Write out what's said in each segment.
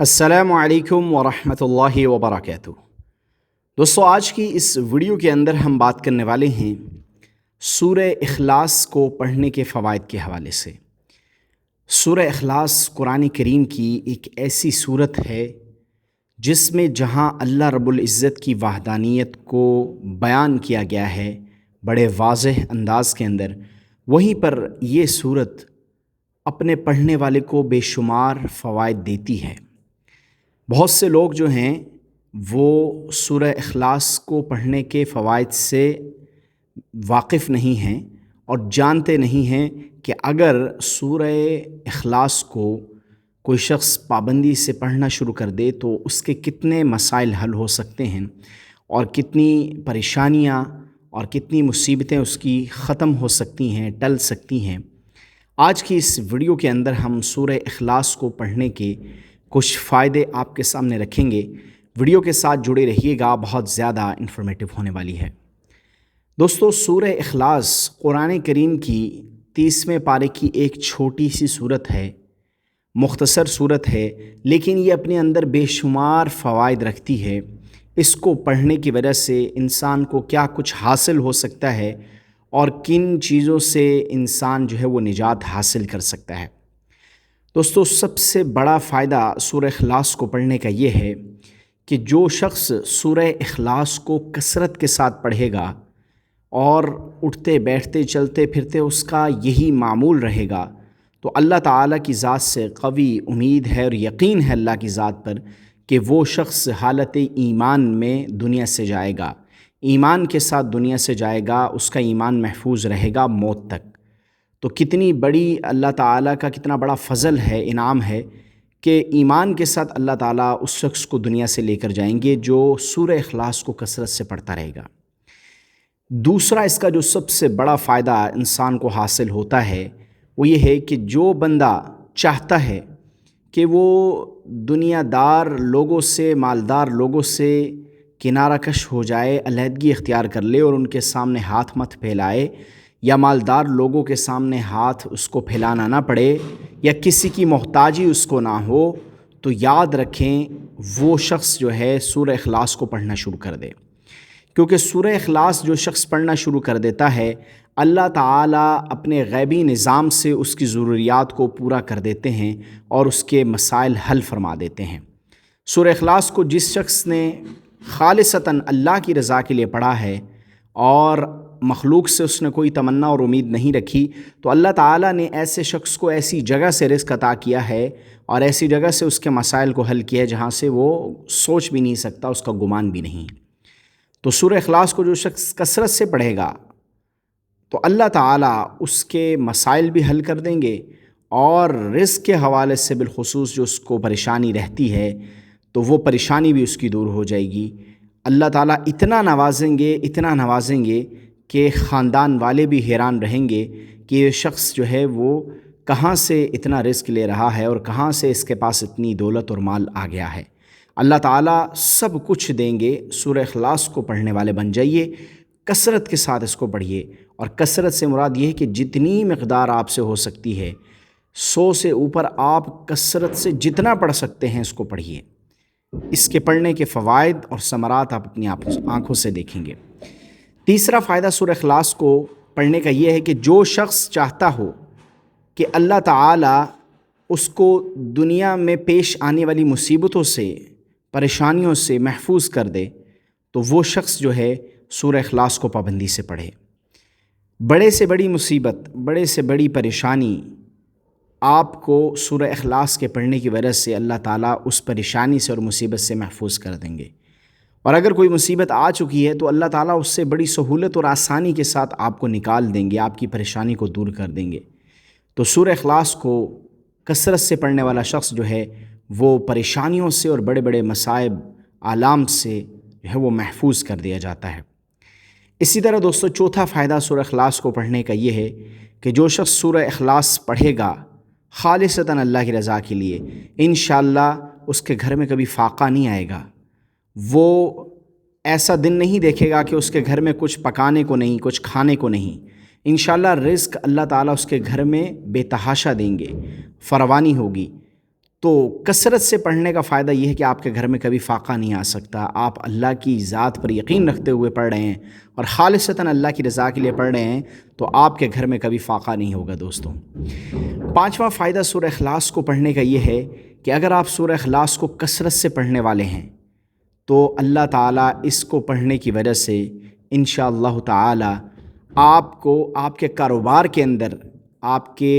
السلام علیکم ورحمۃ اللہ وبرکاتہ۔ دوستو، آج کی اس ویڈیو کے اندر ہم بات کرنے والے ہیں سورہ اخلاص کو پڑھنے کے فوائد کے حوالے سے۔ سورہ اخلاص قرآن کریم کی ایک ایسی صورت ہے جس میں جہاں اللہ رب العزت کی وحدانیت کو بیان کیا گیا ہے بڑے واضح انداز کے اندر، وہیں پر یہ صورت اپنے پڑھنے والے کو بے شمار فوائد دیتی ہے۔ بہت سے لوگ جو ہیں وہ سورہ اخلاص کو پڑھنے کے فوائد سے واقف نہیں ہیں اور جانتے نہیں ہیں کہ اگر سورہ اخلاص کو کوئی شخص پابندی سے پڑھنا شروع کر دے تو اس کے کتنے مسائل حل ہو سکتے ہیں اور کتنی پریشانیاں اور کتنی مصیبتیں اس کی ختم ہو سکتی ہیں، ٹل سکتی ہیں۔ آج کی اس ویڈیو کے اندر ہم سورہ اخلاص کو پڑھنے کے کچھ فائدے آپ کے سامنے رکھیں گے۔ ویڈیو کے ساتھ جڑے رہیے گا، بہت زیادہ انفارمیٹیو ہونے والی ہے۔ دوستو، سورہ اخلاص قرآن کریم کی 30ویں پارے کی ایک چھوٹی سی صورت ہے، مختصر صورت ہے، لیکن یہ اپنے اندر بے شمار فوائد رکھتی ہے۔ اس کو پڑھنے کی وجہ سے انسان کو کیا کچھ حاصل ہو سکتا ہے اور کن چیزوں سے انسان جو ہے وہ نجات حاصل کر سکتا ہے۔ دوستو، سب سے بڑا فائدہ سورہ اخلاص کو پڑھنے کا یہ ہے کہ جو شخص سورہ اخلاص کو کثرت کے ساتھ پڑھے گا اور اٹھتے بیٹھتے چلتے پھرتے اس کا یہی معمول رہے گا تو اللہ تعالیٰ کی ذات سے قوی امید ہے اور یقین ہے اللہ کی ذات پر کہ وہ شخص حالت ایمان میں دنیا سے جائے گا، ایمان کے ساتھ دنیا سے جائے گا، اس کا ایمان محفوظ رہے گا موت تک۔ تو کتنی بڑی اللہ تعالیٰ کا کتنا بڑا فضل ہے، انعام ہے کہ ایمان کے ساتھ اللہ تعالیٰ اس شخص کو دنیا سے لے کر جائیں گے جو سورہ اخلاص کو کثرت سے پڑھتا رہے گا۔ دوسرا اس کا جو سب سے بڑا فائدہ انسان کو حاصل ہوتا ہے وہ یہ ہے کہ جو بندہ چاہتا ہے کہ وہ دنیا دار لوگوں سے، مالدار لوگوں سے کنارہ کش ہو جائے، علیحدگی اختیار کر لے اور ان کے سامنے ہاتھ مت پھیلائے، یا مالدار لوگوں کے سامنے ہاتھ اس کو پھیلانا نہ پڑے، یا کسی کی محتاجی اس کو نہ ہو، تو یاد رکھیں وہ شخص جو ہے سورہ اخلاص کو پڑھنا شروع کر دے، کیونکہ سورہ اخلاص جو شخص پڑھنا شروع کر دیتا ہے اللہ تعالیٰ اپنے غیبی نظام سے اس کی ضروریات کو پورا کر دیتے ہیں اور اس کے مسائل حل فرما دیتے ہیں۔ سورہ اخلاص کو جس شخص نے خالصتاً اللہ کی رضا کے لیے پڑھا ہے اور مخلوق سے اس نے کوئی تمنا اور امید نہیں رکھی، تو اللہ تعالیٰ نے ایسے شخص کو ایسی جگہ سے رزق عطا کیا ہے اور ایسی جگہ سے اس کے مسائل کو حل کیا ہے جہاں سے وہ سوچ بھی نہیں سکتا، اس کا گمان بھی نہیں۔ تو سورہ اخلاص کو جو شخص کثرت سے پڑھے گا تو اللہ تعالیٰ اس کے مسائل بھی حل کر دیں گے اور رزق کے حوالے سے بالخصوص جو اس کو پریشانی رہتی ہے تو وہ پریشانی بھی اس کی دور ہو جائے گی۔ اللہ تعالیٰ اتنا نوازیں گے کہ خاندان والے بھی حیران رہیں گے کہ یہ شخص جو ہے وہ کہاں سے اتنا رزق لے رہا ہے اور کہاں سے اس کے پاس اتنی دولت اور مال آ گیا ہے۔ اللہ تعالیٰ سب کچھ دیں گے۔ سورہ اخلاص کو پڑھنے والے بن جائیے، کثرت کے ساتھ اس کو پڑھیے، اور کثرت سے مراد یہ ہے کہ جتنی مقدار آپ سے ہو سکتی ہے، 100 سے اوپر آپ کثرت سے جتنا پڑھ سکتے ہیں اس کو پڑھیے۔ اس کے پڑھنے کے فوائد اور ثمرات آپ اپنی آنکھوں سے دیکھیں گے۔ تیسرا فائدہ سورہ اخلاص کو پڑھنے کا یہ ہے کہ جو شخص چاہتا ہو کہ اللہ تعالیٰ اس کو دنیا میں پیش آنے والی مصیبتوں سے، پریشانیوں سے محفوظ کر دے، تو وہ شخص جو ہے سورہ اخلاص کو پابندی سے پڑھے۔ بڑے سے بڑی مصیبت، بڑے سے بڑی پریشانی آپ کو سورہ اخلاص کے پڑھنے کی وجہ سے اللہ تعالیٰ اس پریشانی سے اور مصیبت سے محفوظ کر دیں گے، اور اگر کوئی مصیبت آ چکی ہے تو اللہ تعالیٰ اس سے بڑی سہولت اور آسانی کے ساتھ آپ کو نکال دیں گے، آپ کی پریشانی کو دور کر دیں گے۔ تو سورہ اخلاص کو کثرت سے پڑھنے والا شخص جو ہے وہ پریشانیوں سے اور بڑے بڑے مصائب، آلام سے جو ہے وہ محفوظ کر دیا جاتا ہے۔ اسی طرح دوستو، چوتھا فائدہ سورہ اخلاص کو پڑھنے کا یہ ہے کہ جو شخص سورہ اخلاص پڑھے گا خالصتاً اللہ کی رضا کے لیے، انشاءاللہ اس کے گھر میں کبھی فاقہ نہیں آئے گا۔ وہ ایسا دن نہیں دیکھے گا کہ اس کے گھر میں کچھ پکانے کو نہیں، کچھ کھانے کو نہیں۔ انشاءاللہ رزق اللہ تعالیٰ اس کے گھر میں بے تحاشا دیں گے، فراوانی ہوگی۔ تو کثرت سے پڑھنے کا فائدہ یہ ہے کہ آپ کے گھر میں کبھی فاقہ نہیں آ سکتا. آپ اللہ کی ذات پر یقین رکھتے ہوئے پڑھ رہے ہیں اور خالصتاً اللہ کی رضا کے لیے پڑھ رہے ہیں تو آپ کے گھر میں کبھی فاقہ نہیں ہوگا. دوستوں، 5واں فائدہ سورہ اخلاص کو پڑھنے کا یہ ہے کہ اگر آپ سورہ اخلاص کو کثرت سے پڑھنے والے ہیں تو اللہ تعالیٰ اس کو پڑھنے کی وجہ سے انشاءاللہ تعالیٰ آپ کو آپ کے کاروبار کے اندر آپ کے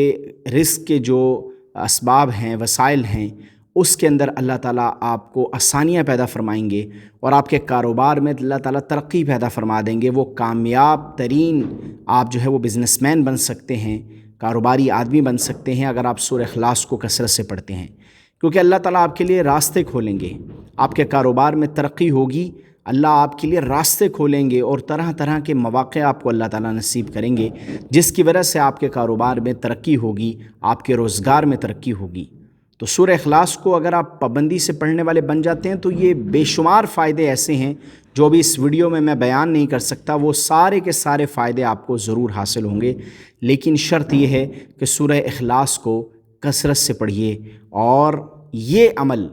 رزق کے جو اسباب ہیں، وسائل ہیں، اس کے اندر اللہ تعالیٰ آپ کو آسانیاں پیدا فرمائیں گے اور آپ کے کاروبار میں اللہ تعالیٰ ترقی پیدا فرما دیں گے. وہ کامیاب ترین آپ جو ہے وہ بزنس مین بن سکتے ہیں، کاروباری آدمی بن سکتے ہیں اگر آپ سورہ اخلاص کو کثرت سے پڑھتے ہیں، کیونکہ اللہ تعالیٰ آپ کے لیے راستے کھولیں گے. آپ کے کاروبار میں ترقی ہوگی، اللہ آپ کے لیے راستے کھولیں گے اور طرح طرح کے مواقع آپ کو اللہ تعالیٰ نصیب کریں گے، جس کی وجہ سے آپ کے کاروبار میں ترقی ہوگی، آپ کے روزگار میں ترقی ہوگی. تو سورہ اخلاص کو اگر آپ پابندی سے پڑھنے والے بن جاتے ہیں تو یہ بے شمار فائدے ایسے ہیں جو بھی اس ویڈیو میں بیان نہیں کر سکتا. وہ سارے کے سارے فائدے آپ کو ضرور حاصل ہوں گے، لیکن شرط یہ ہے کہ سورہ اخلاص کو کثرت سے پڑھیے. اور یہ عمل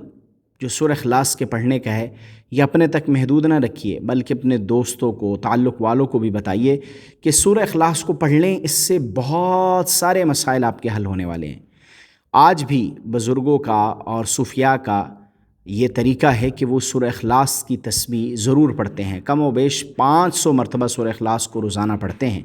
جو سورہ اخلاص کے پڑھنے کا ہے یہ اپنے تک محدود نہ رکھیے، بلکہ اپنے دوستوں کو، تعلق والوں کو بھی بتائیے کہ سورہ اخلاص کو پڑھ لیں. اس سے بہت سارے مسائل آپ کے حل ہونے والے ہیں. آج بھی بزرگوں کا اور صوفیاء کا یہ طریقہ ہے کہ وہ سورہ اخلاص کی تسبیح ضرور پڑھتے ہیں، کم و بیش 500 مرتبہ سورہ اخلاص کو روزانہ پڑھتے ہیں،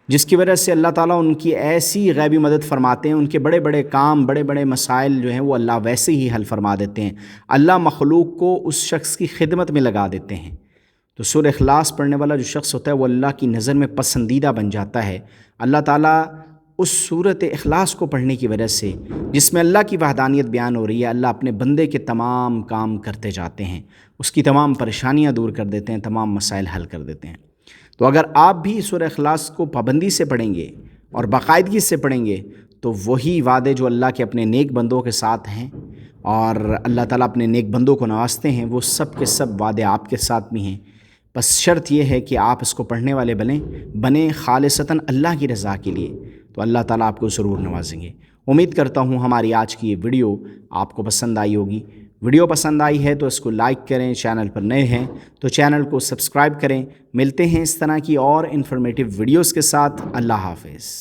جس کی وجہ سے اللہ تعالیٰ ان کی ایسی غیبی مدد فرماتے ہیں. ان کے بڑے بڑے کام، بڑے بڑے مسائل جو ہیں وہ اللہ ویسے ہی حل فرما دیتے ہیں. اللہ مخلوق کو اس شخص کی خدمت میں لگا دیتے ہیں. تو سورہ اخلاص پڑھنے والا جو شخص ہوتا ہے وہ اللہ کی نظر میں پسندیدہ بن جاتا ہے. اللہ تعالیٰ اس صورت اخلاص کو پڑھنے کی وجہ سے، جس میں اللہ کی وحدانیت بیان ہو رہی ہے، اللہ اپنے بندے کے تمام کام کرتے جاتے ہیں، اس کی تمام پریشانیاں دور کر دیتے ہیں، تمام مسائل حل کر دیتے ہیں. تو اگر آپ بھی سورہ اخلاص کو پابندی سے پڑھیں گے اور باقاعدگی سے پڑھیں گے تو وہی وعدے جو اللہ کے اپنے نیک بندوں کے ساتھ ہیں اور اللہ تعالیٰ اپنے نیک بندوں کو نوازتے ہیں، وہ سب کے سب وعدے آپ کے ساتھ بھی ہیں. بس شرط یہ ہے کہ آپ اس کو پڑھنے والے بنیں خالصتاً اللہ کی رضا کے لیے، تو اللہ تعالیٰ آپ کو ضرور نوازیں گے. امید کرتا ہوں ہماری آج کی یہ ویڈیو آپ کو پسند آئی ہوگی. ویڈیو پسند آئی ہے تو اس کو لائک کریں، چینل پر نئے ہیں تو چینل کو سبسکرائب کریں. ملتے ہیں اس طرح کی اور انفارمیٹیو ویڈیوز کے ساتھ. اللہ حافظ.